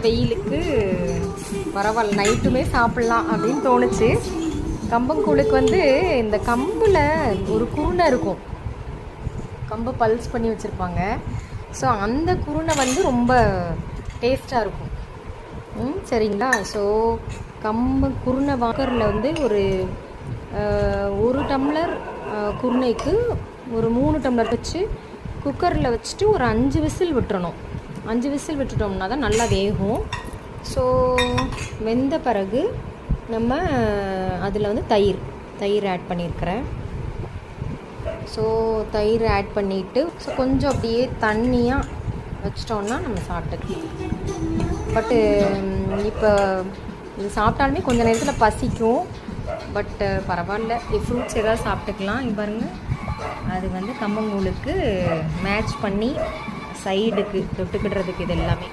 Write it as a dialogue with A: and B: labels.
A: வெயிலுக்கு பரவாயில்ல, நைட்டுமே சாப்பிட்லாம் அப்படின்னு தோணுச்சு. கம்பங்கூழுக்கு வந்து இந்த கம்பில் ஒரு குருணை இருக்கும், கம்பை பல்ஸ் பண்ணி வச்சுருப்பாங்க. ஸோ அந்த குருணை வந்து ரொம்ப டேஸ்ட்டாக இருக்கும். சரிங்களா. ஸோ கம்பு குருணை வாக்கரில் வந்து ஒரு டம்ளர் குருணைக்கு ஒரு 3 டம்ளர் வச்சு குக்கரில் வச்சுட்டு ஒரு 5 விசில் விட்டுறணும். 5 விசில் விட்டுட்டோம்னா தான் நல்லா வேகும். ஸோ வெந்த பிறகு நம்ம அதில் வந்து தயிர் ஆட் பண்ணியிருக்கிறேன். ஸோ தயிர் ஆட் பண்ணிவிட்டு ஸோ கொஞ்சம் அப்படியே தண்ணியாக வச்சிட்டோன்னா நம்ம சாப்பிட்டுக்கலாம். பட்டு இப்போ இது சாப்பிட்டாலுமே கொஞ்சம் நேரத்தில் பசிக்கும். பட்டு பரவாயில்ல, ஃப்ரூட்ஸ் ஏதாவது சாப்பிட்டுக்கலாம். இது பாருங்கள், அது வந்து கம்பங்கூழுக்கு மேட்ச் பண்ணி சைடுக்கு தொட்டுக்கிடுறதுக்கு இது எல்லாமே.